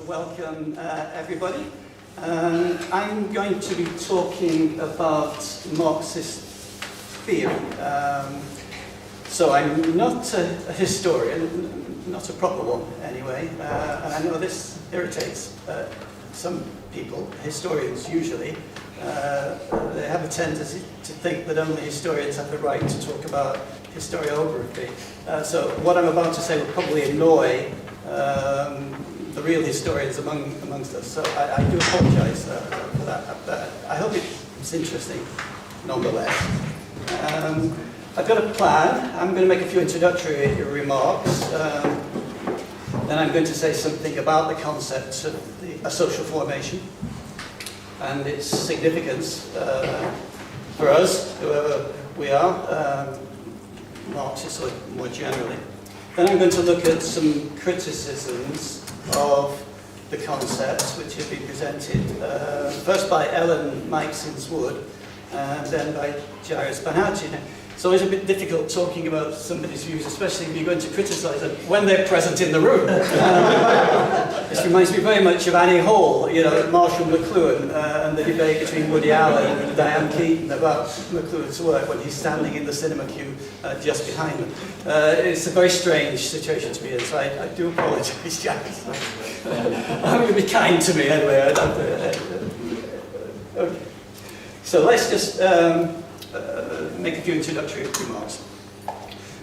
Welcome, everybody. I'm going to be talking about Marxist theory. So I'm not a historian, not a proper one anyway, and I know this irritates some people, historians usually. They have a tendency to think that only historians have the right to talk about historiography. So what I'm about to say will probably annoy the real historians amongst us. So I do apologise for that. But I hope it's interesting nonetheless. I've got a plan. I'm going to make a few introductory remarks. Then I'm going to say something about the concept of a social formation and its significance for us, whoever we are, Marxists or more generally. Then I'm going to look at some criticisms of the concepts which have been presented first by Ellen Meixens-Wood and then by Jairus Banhaji. It's always a bit difficult talking about somebody's views, especially if you're going to criticise them when they're present in the room. This reminds me very much of Annie Hall, you know, Marshall McLuhan, and the debate between Woody Allen and Diane Keaton about McLuhan's work when he's standing in the cinema queue just behind them. It's a very strange situation to be in, so I do apologise, Jack. I'm going to be kind to me anyway. Okay. So let's just make a few introductory remarks.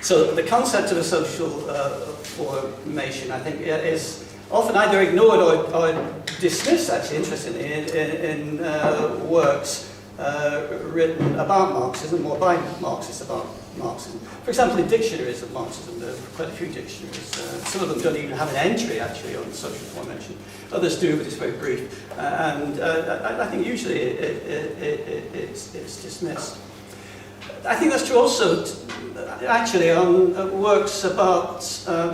So the concept of a social formation, I think, is often either ignored or dismissed, actually, interestingly, in works written about Marxism or by Marxists about Marxism. For example, in dictionaries of Marxism, there are quite a few dictionaries. Some of them don't even have an entry, actually, on social formation. Others do, but it's very brief. And I think usually it's dismissed. I think that's true also, actually, on works about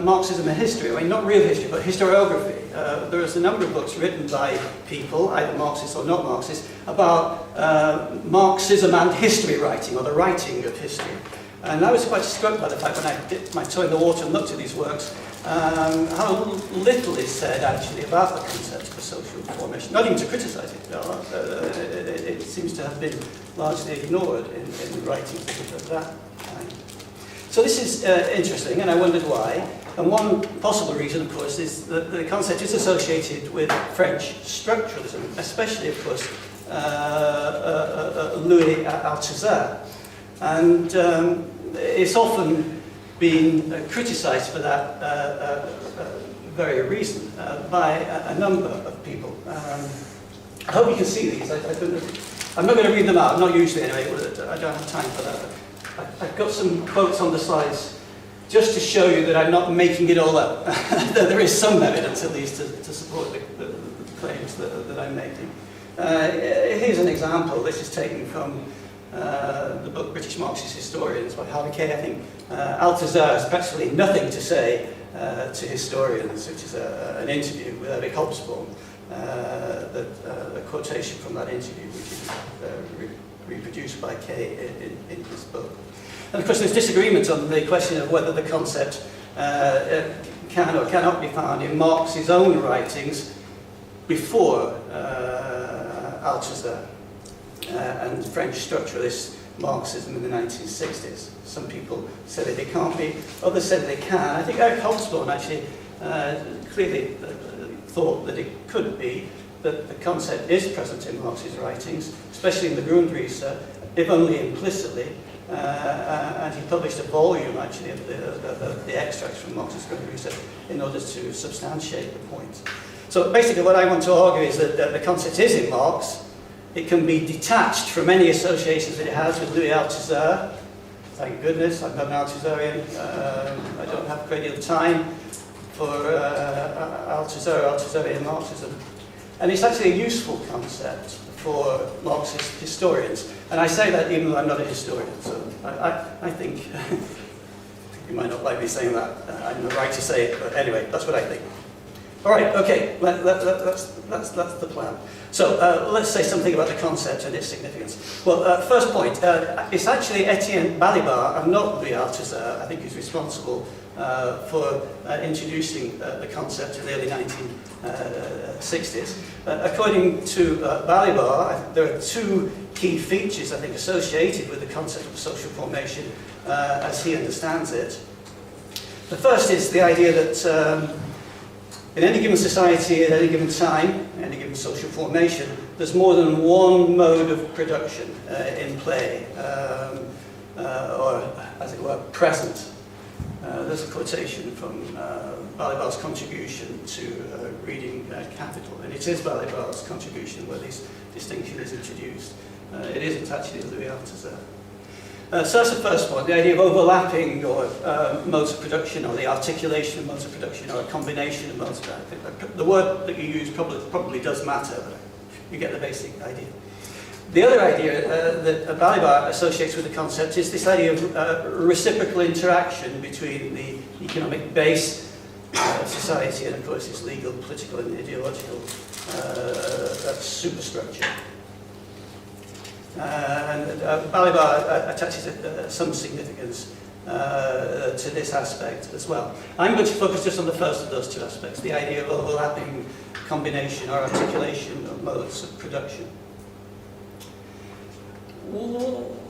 Marxism and history. I mean, not real history, but historiography. There is a number of books written by people, either Marxists or not Marxists, about Marxism and history writing, or the writing of history. And I was quite struck by the fact when I dipped my toe in the water and looked at these works, how little is said, actually, about the concept of a social formation. Not even to criticise it. It seems to have been largely ignored in the writings of that time. So this is interesting, and I wondered why. And one possible reason, of course, is that the concept is associated with French structuralism, especially, of course, Louis Althusser. And it's often been criticised for that very reason by a number of people. I hope you can see these. I'm not going to read them out, not usually anyway, I don't have time for that. I've got some quotes on the slides just to show you that I'm not making it all up. There is some evidence, at least, to support the claims that I'm making. Here's an example. This is taken from the book British Marxist Historians by Harvey Kay. I think Althusser has practically nothing to say to historians, which is an interview with Eric Hobsbawm. A quotation from that interview, which is reproduced by Kay in his book. And of course there's disagreement on the question of whether the concept can or cannot be found in Marx's own writings before Althusser and French structuralist Marxism in the 1960s. Some people say that it can't be, others said they can. I think Eric Hobsbawm actually clearly thought that it could be, that the concept is present in Marx's writings, especially in the Grundrisse, if only implicitly, and he published a volume actually of the extracts from Marx's Grundrisse in order to substantiate the point. So basically what I want to argue is that the concept is in Marx. It can be detached from any associations that it has with Louis Althusser. Thank goodness, I'm not an Althusserian. I don't have a great deal of time for Althusserian Marxism. And it's actually a useful concept for Marxist historians. And I say that even though I'm not a historian. So I think, you might not like me saying that. I'm the right to say it, but anyway, that's what I think. All right, okay, that's the plan. So let's say something about the concept and its significance. Well, first point, it's actually Etienne Balibar and not Louis Althusser, I think, who's responsible for introducing the concept in the early 1960s. According to Balibar, there are two key features, I think, associated with the concept of social formation as he understands it. The first is the idea that in any given society, at any given time, in any given social formation, there's more than one mode of production in play, or as it were, present. There's a quotation from Balibar's contribution to reading Capital, and it is Balibar's contribution where this distinction is introduced. It isn't actually Louis Althusser. So that's the first point, the idea of overlapping or modes of production, or the articulation of modes of production, or a combination of modes of production. The word that you use probably does matter, but you get the basic idea. The other idea that Balibar associates with the concept is this idea of reciprocal interaction between the economic base of society and, of course, its legal, political, and ideological superstructure. And Balibar attaches some significance to this aspect as well. I'm going to focus just on the first of those two aspects, the idea of overlapping combination or articulation of modes of production.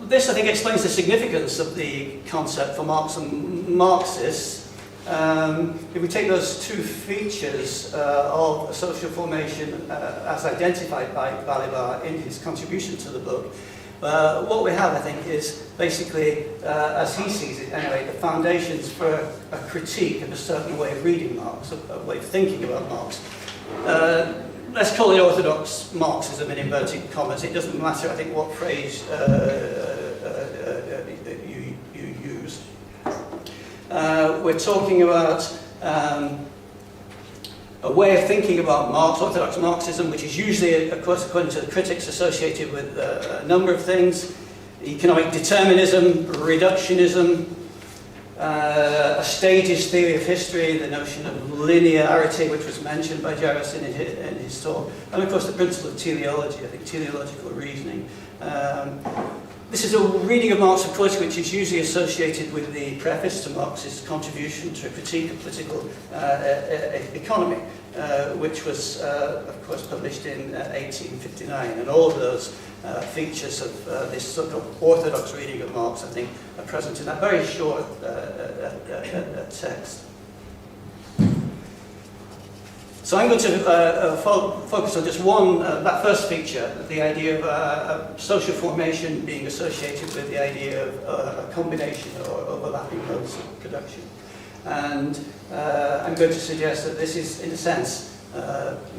This, I think, explains the significance of the concept for Marx and Marxists. If we take those two features of social formation as identified by Balibar in his contribution to the book, what we have, I think, is basically, as he sees it anyway, the foundations for a critique of a certain way of reading Marx, a way of thinking about Marx. Let's call it Orthodox Marxism in inverted commas. It doesn't matter, I think, what phrase you use. We're talking about a way of thinking about Marx, Orthodox Marxism, which is usually, of course, according to the critics, associated with a number of things: economic determinism, reductionism, a stages theory of history, the notion of linearity, which was mentioned by Jarvis in his talk, and of course the principle of teleology, I think teleological reasoning. This is a reading of Marx, of course, which is usually associated with the preface to Marx's contribution to a critique of political economy, which was, of course, published in 1859. And all of those features of this sort-called orthodox reading of Marx, I think, are present in that very short text. So I'm going to focus on just one, that first feature, the idea of social formation being associated with the idea of a combination or overlapping modes of production. And I'm going to suggest that this is, in a sense,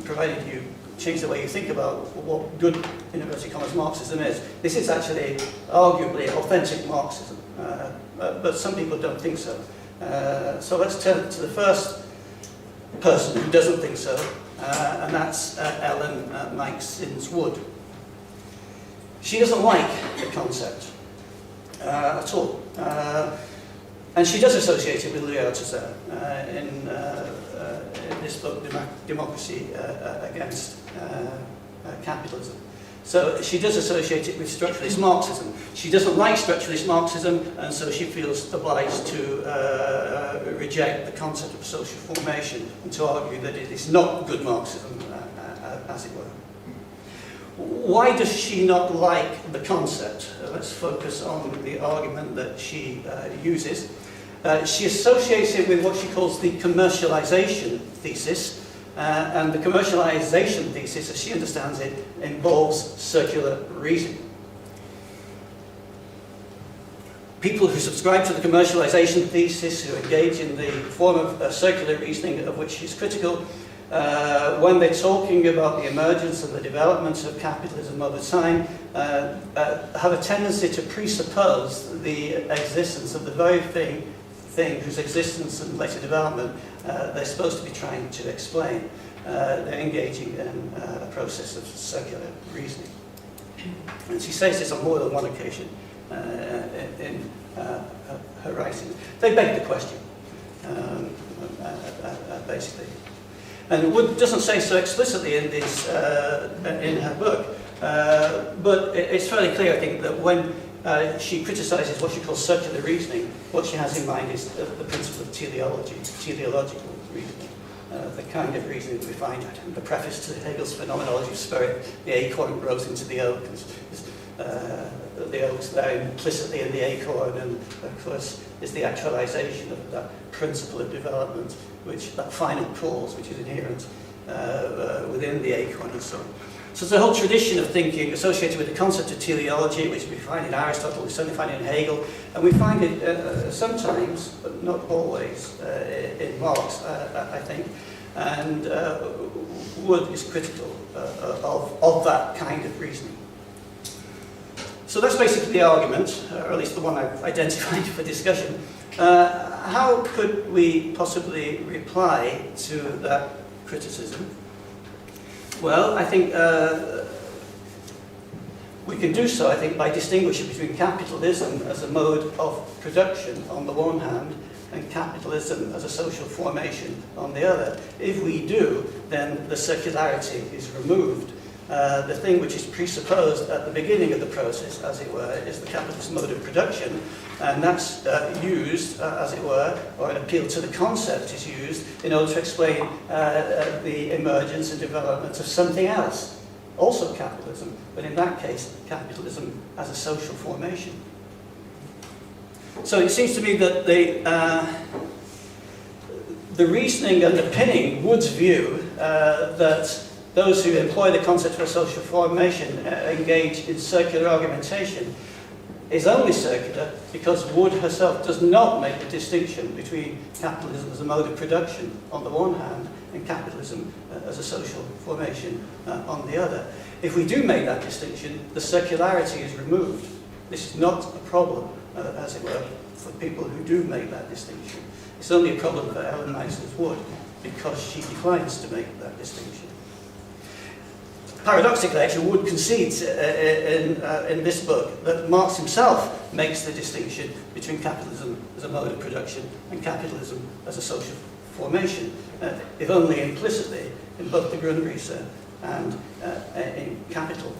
provided you change the way you think about what good, in inverted commas, Marxism is, this is actually arguably authentic Marxism, but some people don't think so. So let's turn to the first person who doesn't think so, and that's Ellen Meiks-Wood. She doesn't like the concept at all, and she does associate it with Louis Althusser in this book, Democracy Against Capitalism. So she does associate it with structuralist Marxism. She doesn't like structuralist Marxism, and so she feels obliged to reject the concept of social formation and to argue that it is not good Marxism, as it were. Why does she not like the concept? Let's focus on the argument that she uses. She associates it with what she calls the commercialization thesis, and the commercialization thesis, as she understands it, involves circular reasoning. People who subscribe to the commercialization thesis, who engage in the form of circular reasoning of which she's critical, when they're talking about the emergence and the development of capitalism over time, have a tendency to presuppose the existence of the very thing whose existence and later development they're supposed to be trying to explain. They're engaging in a process of circular reasoning. And she says this on more than one occasion in her writings. They beg the question, basically. And Wood doesn't say so explicitly in her book, but it's fairly clear, I think, that when she criticizes what she calls circular reasoning. What she has in mind is the principle of teleology, teleological reasoning, the kind of reasoning that we find in the preface to Hegel's Phenomenology of Spirit. The acorn grows into the oak. The oak's there implicitly in the acorn, and of course is the actualization of that principle of development, which that final cause, which is inherent within the acorn and so on. So there's a whole tradition of thinking associated with the concept of teleology, which we find in Aristotle, we certainly find it in Hegel, and we find it sometimes, but not always, in Marx, I think. And Wood is critical of that kind of reasoning. So that's basically the argument, or at least the one I've identified for discussion. How could we possibly reply to that criticism? Well, I think we can do so, I think, by distinguishing between capitalism as a mode of production on the one hand and capitalism as a social formation on the other. If we do, then the circularity is removed. The thing which is presupposed at the beginning of the process, as it were, is the capitalist mode of production, and that's used, as it were, or an appeal to the concept is used in order to explain the emergence and development of something else, also capitalism, but in that case, capitalism as a social formation. So it seems to me that the reasoning underpinning Wood's view that those who employ the concept of a social formation engage in circular argumentation is only circular because Wood herself does not make the distinction between capitalism as a mode of production on the one hand and capitalism as a social formation on the other. If we do make that distinction, the circularity is removed. This is not a problem, as it were, for people who do make that distinction. It's only a problem for Ellen Meisner's Wood because she declines to make that distinction. Paradoxically, actually, Wood concedes in this book that Marx himself makes the distinction between capitalism as a mode of production and capitalism as a social formation, if only implicitly, in both the Grundrisse and in Capital.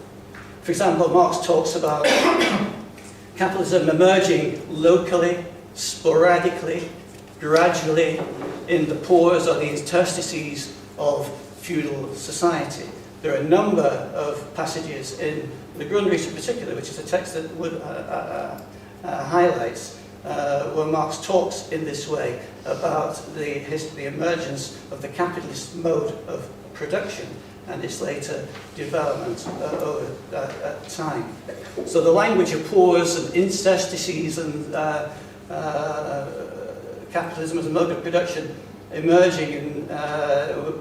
For example, Marx talks about capitalism emerging locally, sporadically, gradually in the pores or the interstices of feudal society. There are a number of passages in the Grundrisse in particular, which is a text that Wood highlights, where Marx talks in this way about the emergence of the capitalist mode of production and its later development over time. So the language of pores and interstices and capitalism as a mode of production emerging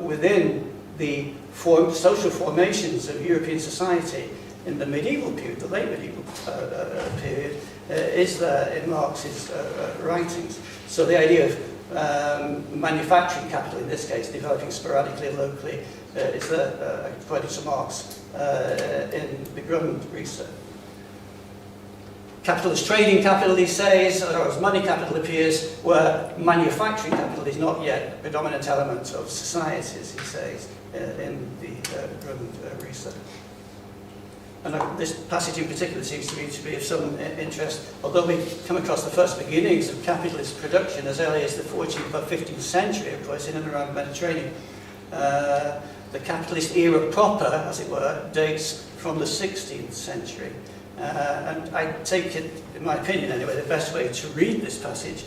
within the social formations of European society in the medieval period, the late medieval period, is there in Marx's writings. So the idea of manufacturing capital, in this case, developing sporadically and locally, is there, according to Marx, in the Grundrisse. Capitalist trading capital, he says, or as money capital appears, where manufacturing capital is not yet a predominant element of societies, he says, in the Grundrisse. And this passage in particular seems to me to be of some interest, although we come across the first beginnings of capitalist production as early as the 14th or 15th century, of course, in and around the Mediterranean. The capitalist era proper, as it were, dates from the 16th century. And I take it, in my opinion anyway, the best way to read this passage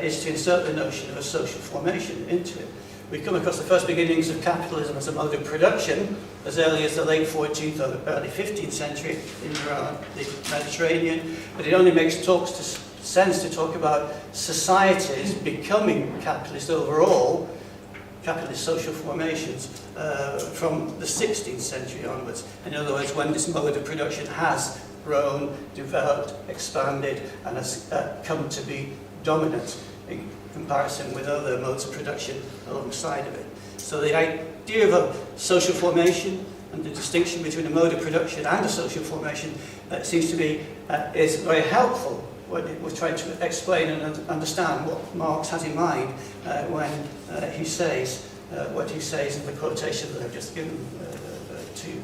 is to insert the notion of a social formation into it. We come across the first beginnings of capitalism as a mode of production as early as the late 14th or early 15th century in around the Mediterranean, but it only makes sense to talk about societies becoming capitalist overall, capitalist social formations, from the 16th century onwards. In other words, when this mode of production has grown, developed, expanded, and has come to be dominant in comparison with other modes of production alongside of it. So the idea of a social formation and the distinction between a mode of production and a social formation seems to me is very helpful when we're trying to explain and understand what Marx has in mind when he says what he says in the quotation that I've just given to you.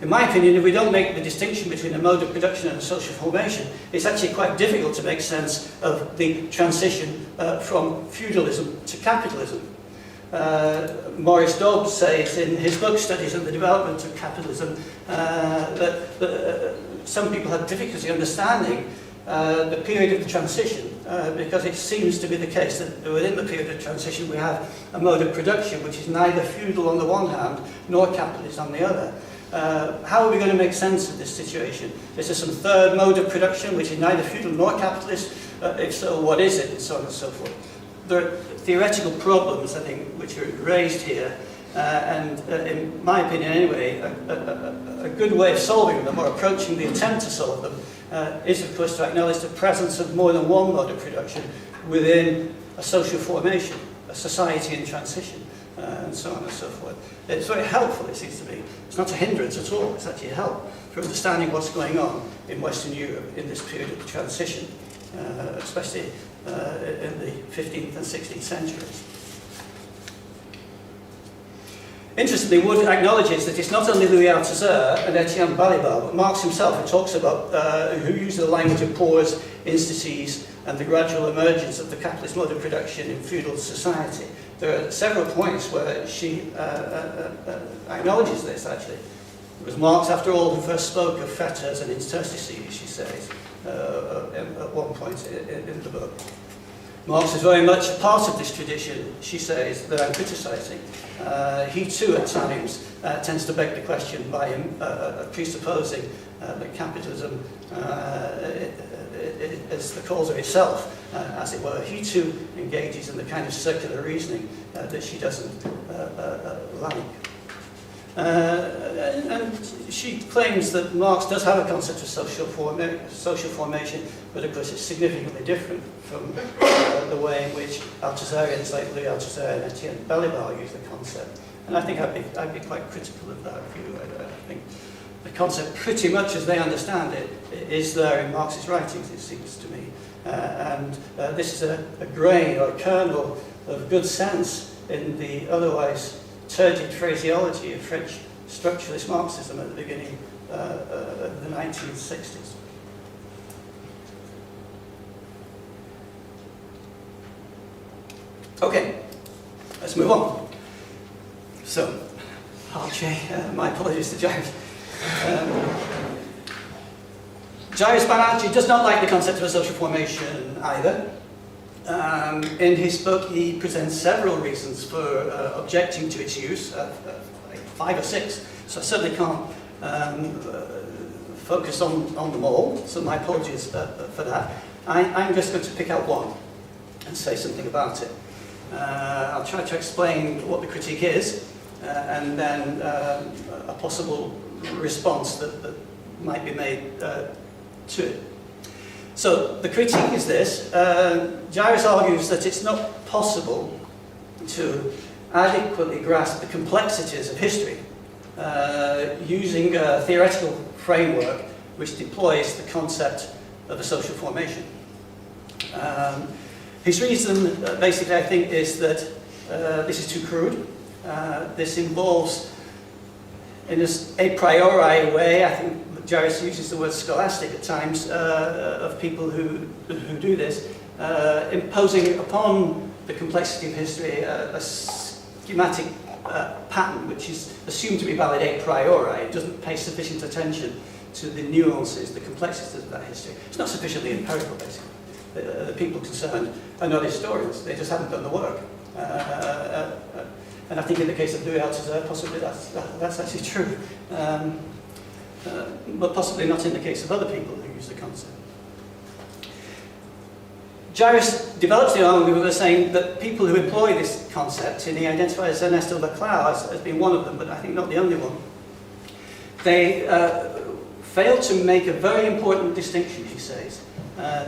in my opinion, if we don't make the distinction between a mode of production and a social formation, it's actually quite difficult to make sense of the transition from feudalism to capitalism. Maurice Dobbs says in his book Studies on the Development of Capitalism that some people have difficulty understanding the period of the transition because it seems to be the case that within the period of transition we have a mode of production which is neither feudal on the one hand nor capitalist on the other. How are we going to make sense of this situation? Is there some third mode of production which is neither feudal nor capitalist? If so, what is it? And so on and so forth. There are theoretical problems, I think, which are raised here, and in my opinion anyway, a good way of solving them, or approaching the attempt to solve them, is of course to acknowledge the presence of more than one mode of production within a social formation, a society in transition, and so on and so forth. It's very helpful, it seems to me. It's not a hindrance at all, it's actually a help for understanding what's going on in Western Europe in this period of transition, especially in the 15th and 16th centuries. Interestingly, Wood acknowledges that it's not only Louis Althusser and Etienne Balibar, but Marx himself, who talks about, who uses the language of pores, instances, and the gradual emergence of the capitalist mode of production in feudal society. There are several points where she acknowledges this, actually. It was Marx, after all, who first spoke of fetters and interstices, she says, at one point in the book. Marx is very much a part of this tradition, she says, that I'm criticising. He too, at times, tends to beg the question by presupposing that capitalism is the cause of itself, as it were. He too engages in the kind of circular reasoning that she doesn't like. And she claims that Marx does have a concept of social formation, but of course it's significantly different from the way in which Althusserians like Louis Althusser and Etienne Balibar use the concept. And I think I'd be quite critical of that view. I think the concept, pretty much as they understand it, is there in Marx's writings, it seems to me. This is a grain or a kernel of good sense in the otherwise turgid phraseology of French structuralist Marxism at the beginning of the 1960s. Okay, let's move on. So, my apologies to James. Jairus Banerjee does not like the concept of a social formation either. In his book, he presents several reasons for objecting to its use, like 5 or 6, so I certainly can't focus on them all, so my apologies for that. I'm just going to pick out one and say something about it. I'll try to explain what the critique is, and then a possible response that might be made to it. So the critique is this. Jairus argues that it's not possible to adequately grasp the complexities of history using a theoretical framework which deploys the concept of a social formation. His reason, basically, I think, is that this is too crude. This involves, in a priori way, I think Jairus uses the word scholastic at times, of people who do this, imposing upon the complexity of history a schematic pattern which is assumed to be valid a priori. It doesn't pay sufficient attention to the nuances, the complexities of that history. It's not sufficiently empirical, basically. The people concerned are not historians, they just haven't done the work. And I think in the case of Louis Althusser, possibly that's actually true. But possibly not in the case of other people who use the concept. Jairus develops the argument by saying that people who employ this concept, and he identifies Ernesto Laclau as being one of them, but I think not the only one, they fail to make a very important distinction, he says.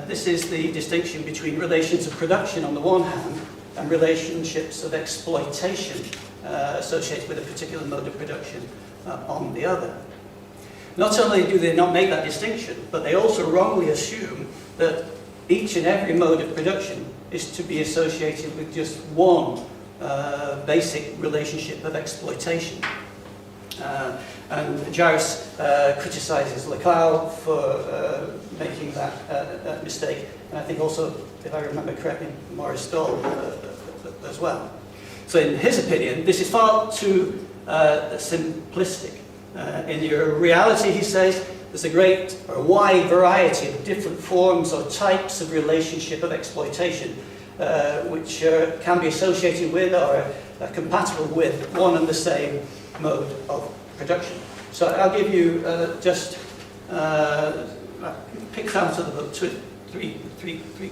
This is the distinction between relations of production on the one hand and relationships of exploitation associated with a particular mode of production on the other. Not only do they not make that distinction, but they also wrongly assume that each and every mode of production is to be associated with just one basic relationship of exploitation. And Jairus criticises Leclau for making that mistake, and I think also, if I remember correctly, Maurice Doll as well. So in his opinion, this is far too simplistic. In your reality, he says, there's a great or wide variety of different forms or types of relationship of exploitation which can be associated with or compatible with one and the same mode of production. So I'll give you just pick out of the book three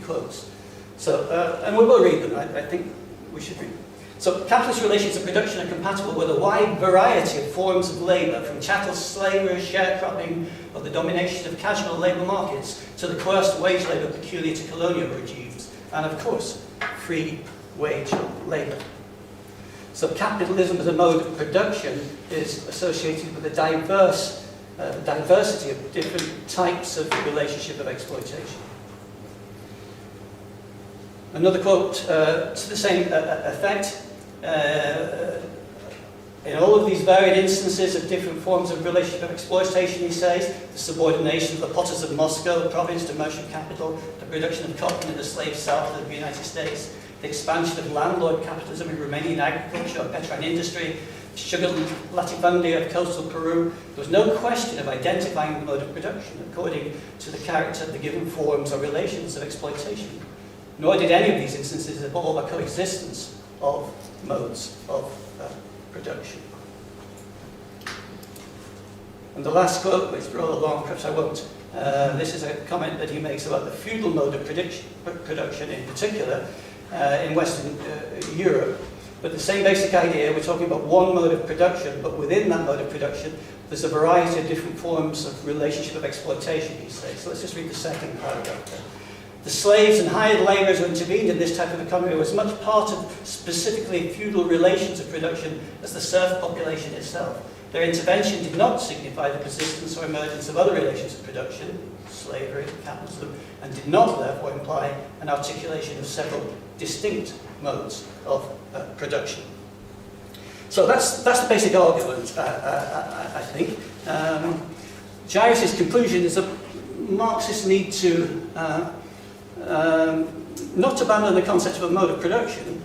quotes. So and we will read them. I think we should read them. So capitalist relations of production are compatible with a wide variety of forms of labour, from chattel slavery, sharecropping, or the domination of casual labour markets, to the coerced wage labour peculiar to colonial regimes, and of course, free wage labour. So capitalism as a mode of production is associated with a diversity of different types of relationship of exploitation. Another quote to the same effect. In all of these varied instances of different forms of relationship of exploitation, he says, the subordination of the potters of Moscow province to merchant capital, the production of cotton in the slave south of the United States, the expansion of landlord capitalism in Romanian agriculture or Petrine industry, sugar latifundia of coastal Peru, there was no question of identifying the mode of production according to the character of the given forms or relations of exploitation. Nor did any of these instances involve a coexistence of modes of production. And the last quote, which is rather long, perhaps I won't. This is a comment that he makes about the feudal mode of production in particular in Western Europe. But the same basic idea, we're talking about one mode of production, but within that mode of production, there's a variety of different forms of relationship of exploitation, he says. So let's just read the second paragraph there. The slaves and hired labourers who intervened in this type of economy were as much part of specifically feudal relations of production as the serf population itself. Their intervention did not signify the persistence or emergence of other relations of production, slavery, capitalism, and did not therefore imply an articulation of several distinct modes of production. So that's the basic argument, I think. Jairus' conclusion is that Marxists need to not abandon the concept of a mode of production,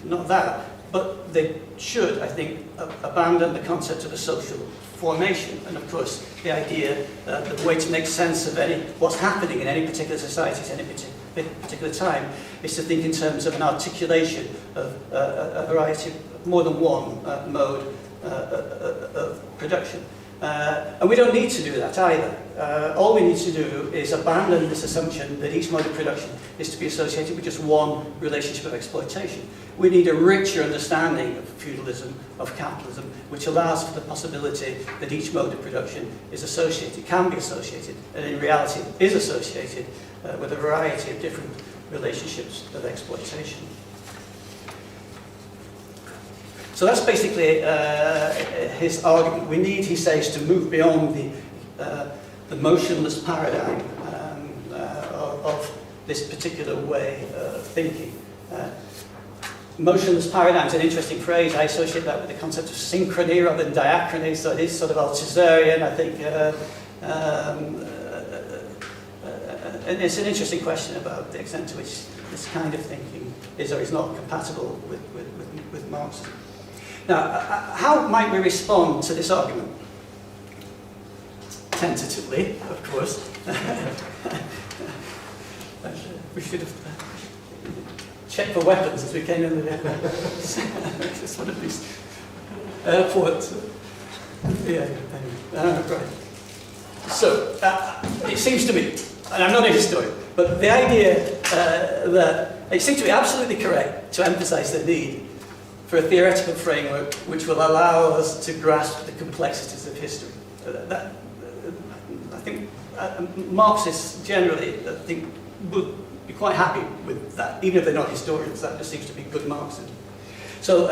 not that, but they should, I think, abandon the concept of a social formation. And of course, the idea that the way to make sense of what's happening in any particular society at any particular time is to think in terms of an articulation of a variety of more than one mode of production. And we don't need to do that either. All we need to do is abandon this assumption that each mode of production is to be associated with just one relationship of exploitation. We need a richer understanding of feudalism, of capitalism, which allows for the possibility that each mode of production is associated, can be associated, and in reality is associated with a variety of different relationships of exploitation. So that's basically his argument. We need, he says, to move beyond the motionless paradigm of this particular way of thinking. Motionless paradigm is an interesting phrase. I associate that with the concept of synchrony rather than diachrony, so it is sort of Althuserian, I think. And it's an interesting question about the extent to which this kind of thinking is or is not compatible with Marxism. Now, how might we respond to this argument? Tentatively, of course. We should have checked for weapons as we came in the just one of these airports. Yeah, right. So, it seems to me, and I'm not a historian, but the idea that it seems to be absolutely correct to emphasize the need for a theoretical framework which will allow us to grasp the complexities of history. I think Marxists generally, I think, would be quite happy with that, even if they're not historians. That just seems to be good Marxism. So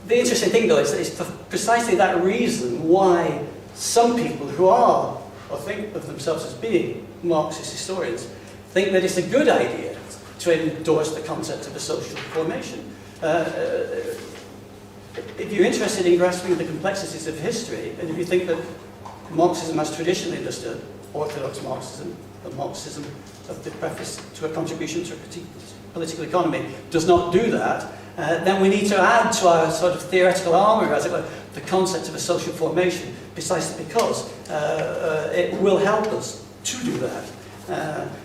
the interesting thing, though, is that it's for precisely that reason why some people who are, or think of themselves as being Marxist historians, think that it's a good idea to endorse the concept of a social formation. if you're interested in grasping the complexities of history, and if you think that Marxism as traditionally understood, Orthodox Marxism, the Marxism of the preface to a contribution to a political economy, does not do that, then we need to add to our sort of theoretical armour, as it were, the concept of a social formation, precisely because it will help us to do that.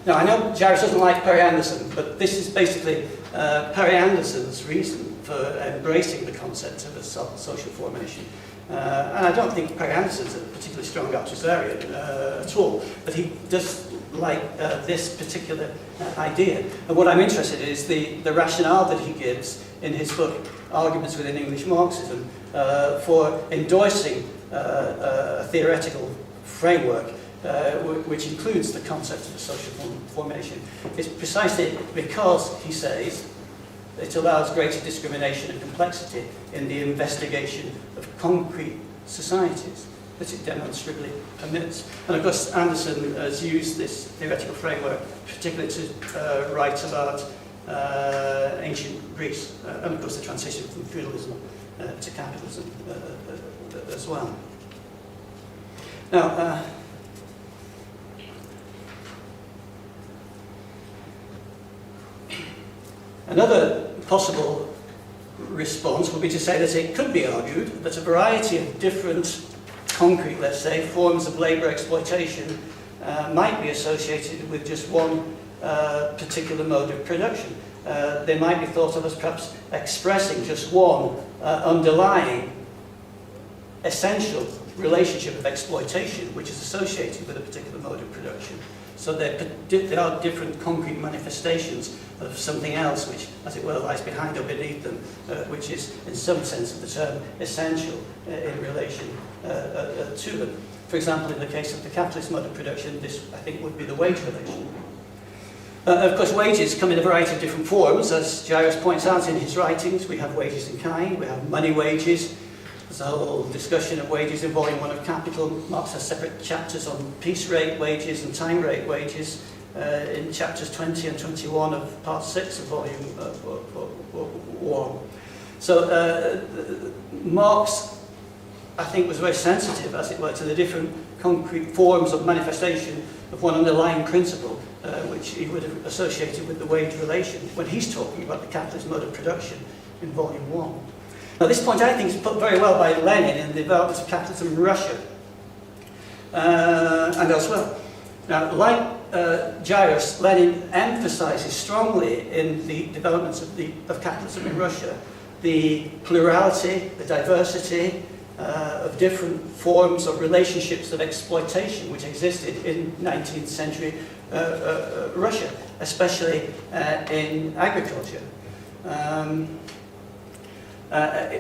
Now, I know Jairus doesn't like Perry Anderson, but this is basically Perry Anderson's reason for embracing the concept of a social formation. And I don't think Perry Anderson's a particularly strong adversarian at all, but he does like this particular idea. And what I'm interested in is the rationale that he gives in his book, Arguments Within English Marxism, for endorsing a theoretical framework which includes the concept of a social formation. It's precisely because, he says, it allows greater discrimination and complexity in the investigation of concrete societies that it demonstrably permits. And of course, Anderson has used this theoretical framework, particularly to write about ancient Greece, and of course the transition from feudalism to capitalism as well. Now, another possible response would be to say that it could be argued that a variety of different concrete, let's say, forms of labour exploitation might be associated with just one particular mode of production. They might be thought of as perhaps expressing just one underlying essential relationship of exploitation which is associated with a particular mode of production. So there are different concrete manifestations of something else which, as it were, lies behind or beneath them, which is, in some sense of the term, essential in relation to them. For example, in the case of the capitalist mode of production, this, I think, would be the wage relation. Of course, wages come in a variety of different forms. As Jairus points out in his writings, we have wages in kind, we have money wages. There's a whole discussion of wages in Volume 1 of Capital. Marx has separate chapters on piece rate wages and time rate wages in chapters 20 and 21 of Part 6 of Volume 1. So Marx, I think, was very sensitive, as it were, to the different concrete forms of manifestation of one underlying principle, which he would have associated with the wage relation when he's talking about the capitalist mode of production in Volume 1. Now, this point, I think, is put very well by Lenin in the development of capitalism in Russia and elsewhere. Now, like Jairus, Lenin emphasizes strongly in the developments of capitalism in Russia the plurality, the diversity of different forms of relationships of exploitation which existed in 19th century Russia, especially in agriculture.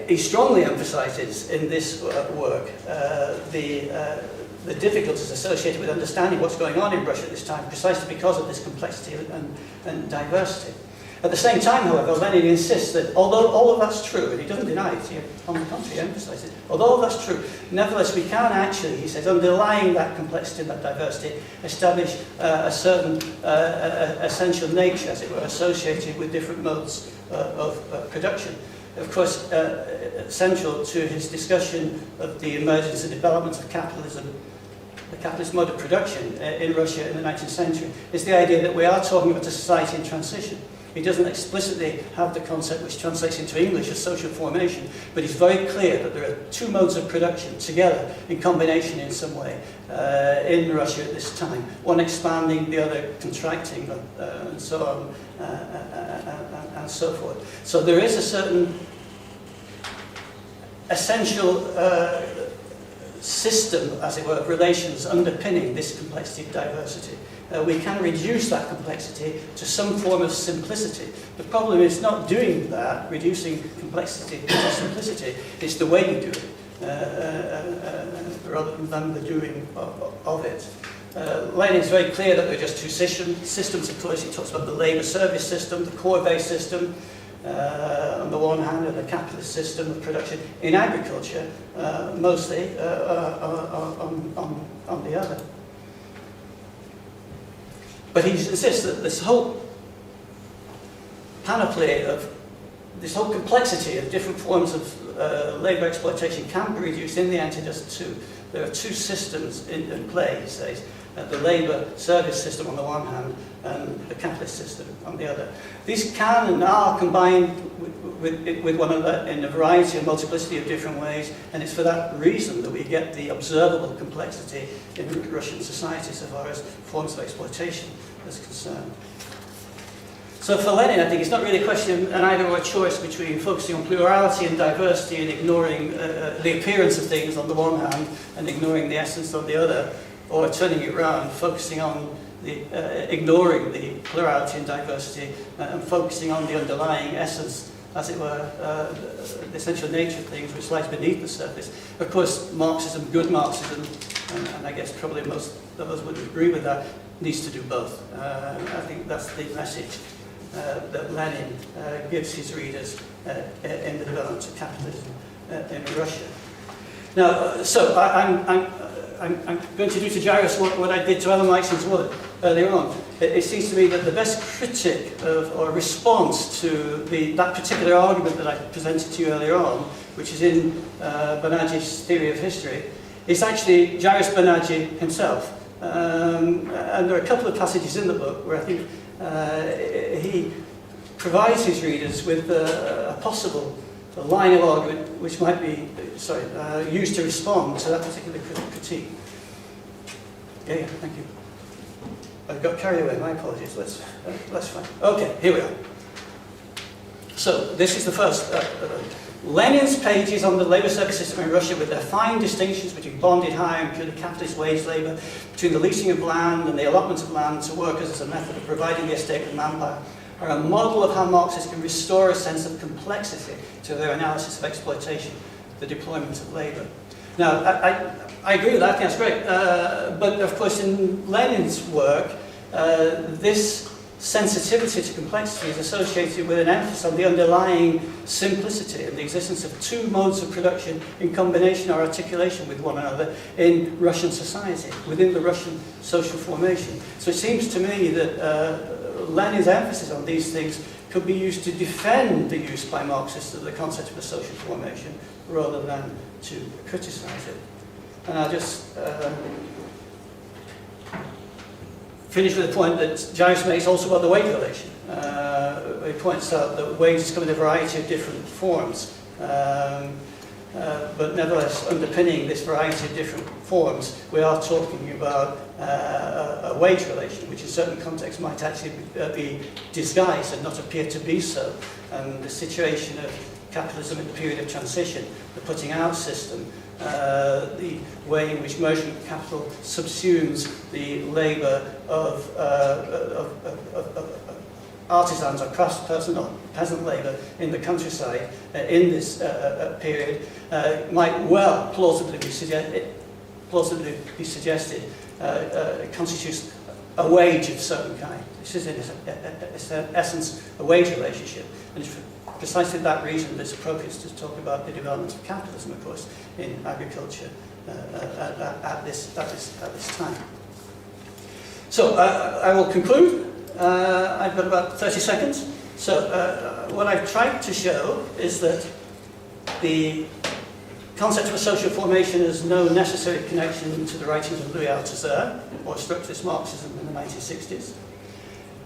He strongly emphasizes in this work the difficulties associated with understanding what's going on in Russia at this time, precisely because of this complexity and diversity. At the same time, however, Lenin insists that although all of that's true, and he doesn't deny it, he, on the contrary, emphasizes it, although all that's true, nevertheless we can actually, he says, underlying that complexity and that diversity, establish a certain essential nature, as it were, associated with different modes of production. Of course, central to his discussion of the emergence and development of capitalism, the capitalist mode of production in Russia in the 19th century, is the idea that we are talking about a society in transition. He doesn't explicitly have the concept which translates into English as social formation, but he's very clear that there are two modes of production together in combination in some way in Russia at this time, one expanding, the other contracting, and so on, and so forth. So there is a certain essential system, as it were, of relations underpinning this complexity of diversity. We can reduce that complexity to some form of simplicity. The problem is not doing that, reducing complexity to simplicity. It's the way you do it, rather than the doing of it. Lenin is very clear that there are just two systems. Of course, he talks about the labour service system, the core-based system, on the one hand, and the capitalist system of production in agriculture, mostly on the other. But he insists that this whole panoply of this whole complexity of different forms of labour exploitation can be reduced in the end to just two. There are two systems in play, he says. The labour service system on the one hand and the capitalist system on the other. These can and are combined with one another in a variety and multiplicity of different ways, and it's for that reason that we get the observable complexity in Russian society so far as forms of exploitation is concerned. So for Lenin, I think it's not really a question an either or choice between focusing on plurality and diversity and ignoring the appearance of things on the one hand and ignoring the essence on the other, or turning it around, focusing on ignoring the plurality and diversity and focusing on the underlying essence, as it were, the essential nature of things which lies beneath the surface. Of course, Marxism, good Marxism, and I guess probably most of us would agree with that, needs to do both. I think that's the message that Lenin gives his readers in the development of capitalism in Russia. Now, so I'm going to do to Jairus what I did to Alan Marxism's work earlier on. It seems to me that the best critic of, or response to that particular argument that I presented to you earlier on, which is in Banerjee's theory of history, is actually Jairus Banerjee himself. And there are a couple of passages in the book where I think he provides his readers with a possible line of argument which might be used to respond to that particular critique. Yeah, thank you. I got carried away, my apologies. That's fine. Okay, here we are. So, this is the first. Lenin's pages on the labour service system in Russia, with their fine distinctions between bonded hire and purely capitalist wage labour, between the leasing of land and the allotment of land to workers as a method of providing the estate with manpower, are a model of how Marxists can restore a sense of complexity to their analysis of exploitation, the deployment of labour. Now, I agree with that, I think that's great. But of course, in Lenin's work, this sensitivity to complexity is associated with an emphasis on the underlying simplicity and the existence of two modes of production in combination or articulation with one another in Russian society, within the Russian social formation. So it seems to me that Lenin's emphasis on these things could be used to defend the use by Marxists of the concept of a social formation rather than to criticise it. And I'll just finish with a point that Jairus makes also about the wage relation. He points out that wages come in a variety of different forms, but nevertheless, underpinning this variety of different forms, we are talking about a wage relation, which in certain contexts might actually be disguised and not appear to be so. And the situation of capitalism in the period of transition, the putting out system, the way in which merchant capital subsumes the labour of artisans or craftspersons or peasant labour in the countryside in this period might well plausibly be suggested constitutes a wage of some kind. This is in essence a wage relationship, and it's for precisely that reason that it's appropriate to talk about the development of capitalism, of course, in agriculture at this time. So I will conclude. I've got about 30 seconds. So what I've tried to show is that the concept of a social formation has no necessary connection to the writings of Louis Althusser or structuralist Marxism in the 1960s.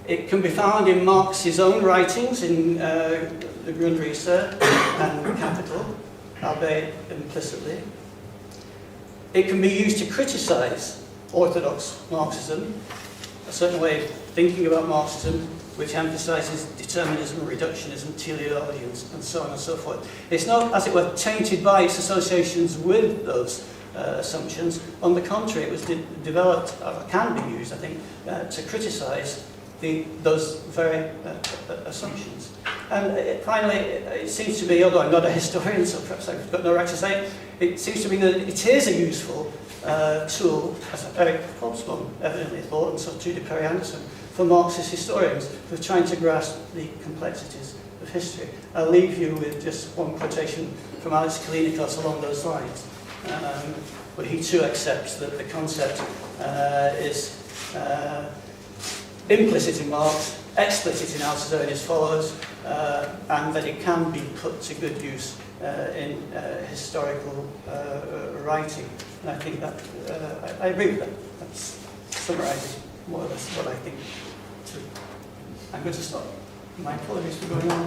It can be found in Marx's own writings in the Grundrisse and Capital, albeit implicitly. It can be used to criticise Orthodox Marxism, a certain way of thinking about Marxism which emphasises determinism, reductionism, teleology, and so on and so forth. It's not, as it were, tainted by its associations with those assumptions. On the contrary, it was developed, or can be used, I think, to criticise those very assumptions. And finally, it seems to me, although I'm not a historian, so perhaps I've got no right to say it, it seems to me that it is a useful tool, as Eric Hobsbawm evidently thought, and so too did Perry Anderson, for Marxist historians for trying to grasp the complexities of history. I'll leave you with just one quotation from Alex Kalinikos along those lines, where he too accepts that the concept is implicit in Marx, explicit in Althusser and his followers, and that it can be put to good use in historical writing. And I think that, I agree with that. That's summarizing more or less what I think too. I'm going to stop. My apologies for going on.